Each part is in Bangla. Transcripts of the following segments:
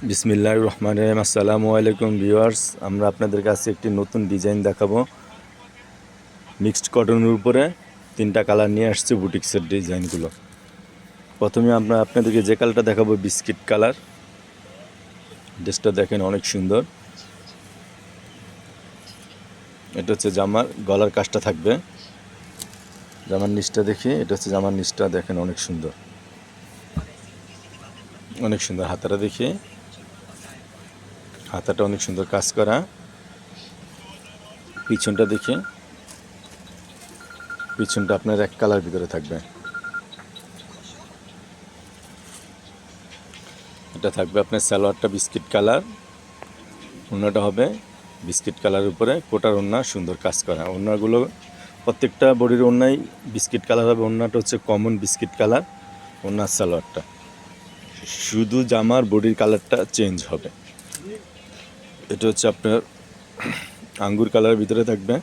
বিসমিল্লাহির রহমানির রহিম। আসসালামু আলাইকুম ভিউয়ার্স, আমরা আপনাদের কাছে একটি নতুন ডিজাইন দেখাবো। মিক্সড কটনের উপরে 3টা কালার নিয়ে আসছে বুটিক্সের ডিজাইনগুলো। প্রথমে আমরা আপনাদেরকে যে কালারটা দেখাবো বিস্কিট কালার। ড্রেসটা দেখেন অনেক সুন্দর। এটা হচ্ছে জামার গলার কাজটা থাকবে। জামার নিচটা দেখি, এটা হচ্ছে জামার নিচটা দেখেন অনেক সুন্দর, অনেক সুন্দর। হাতাটা দেখি, হাতাটা অনেক সুন্দর কাজ করা। পিছনটা দেখি, পিছনটা আপনার এক কালার ভিতরে থাকবে। এটা থাকবে আপনার সালোয়ারটা বিস্কিট কালার, ওড়নাটা হবে বিস্কিট কালারের উপরে কোটার ওড়না, সুন্দর কাজ করা। ওড়নাগুলো প্রত্যেকটা বডির ওড়নাই বিস্কিট কালার হবে। ওড়নাটা হচ্ছে কমন বিস্কিট কালার, ওড়নার সালোয়ারটা। শুধু জামার বডির কালারটা চেঞ্জ হবে। এটা হচ্ছে আপনার আঙ্গুর কালারের ভিতরে থাকবে।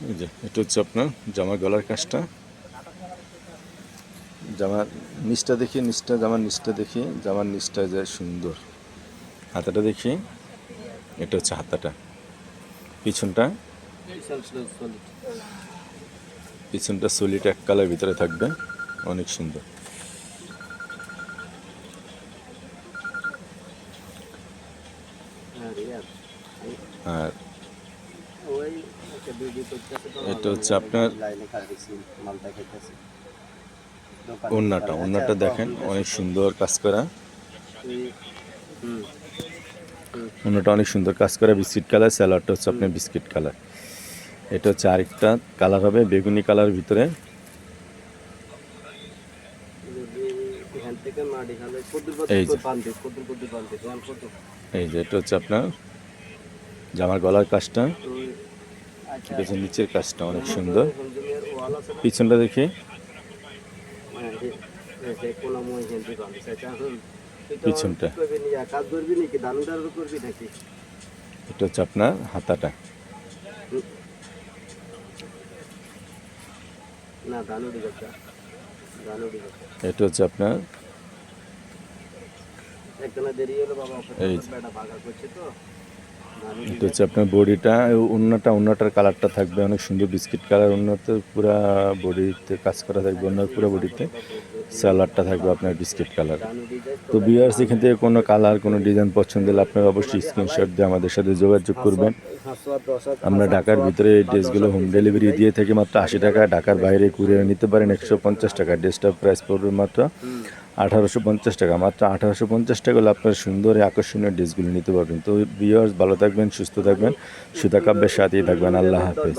এই যে এটা হচ্ছে আপনার জামার গলার কাজটা। জামার নিচটা দেখি, নিচটা জামার নিচটা দেখি, জামার নিচটা যে সুন্দর। হাতাটা দেখি, এটা হচ্ছে হাতাটা। পিছনটা, পিছনটা সলিড এক কালার ভিতরে থাকবে, অনেক সুন্দর। আর এটা হচ্ছে আপনার ওড়নাটা, ওড়নাটা দেখেন অনেক সুন্দর কাজ করা। ওড়নাটা অনেক সুন্দর কাজ করা, বিস্কিট কালার। সালোয়ারটা হচ্ছে আপনার বিস্কিট কালার। এটা হচ্ছে আরেকটা কালার হবে বেগুনি কালার ভিতরে। এই যে এটা হচ্ছে আপনার জামার গলার কাজটা, এটা হচ্ছে নিচের কাজটা অনেক সুন্দর। পিছনটা দেখি, পিছনটা এটা হচ্ছে আপনার হাতাটা। এটা হচ্ছে আপনার এই এটা হচ্ছে আপনার বডিটা। ওড়নাটার কালারটা থাকবে অনেক সুন্দর বিস্কিট কালার। ওড়নাতে পুরা বডিতে কাজ করা থাকবে, ওড়নার পুরো বডিতে। সালোয়ারটা থাকবে আপনার বিস্কিট কালার। তো ভিউয়ার্স, এখান থেকে কোনো কালার কোনো ডিজাইন পছন্দ হলে আপনারা অবশ্যই স্ক্রিনশট দিয়ে আমাদের সাথে যোগাযোগ করবেন। আমরা ঢাকার ভিতরে এই ড্রেসগুলো হোম ডেলিভারি দিয়ে থাকি মাত্র 80 টাকা। ঢাকার বাইরে কুরিয়ার নিতে পারেন 150 টাকা। ড্রেসটার প্রাইস পড়বে মাত্র 1850 টাকা। মাত্র 1850 টাকা হলে আপনার সুন্দর আকর্ষণীয় ড্রেসগুলো নিতে পারবেন। তো ভিউয়ার্স, ভালো থাকবেন, সুস্থ থাকবেন, সুতা কাব্যের সাথেই থাকবেন। আল্লাহ হাফেজ।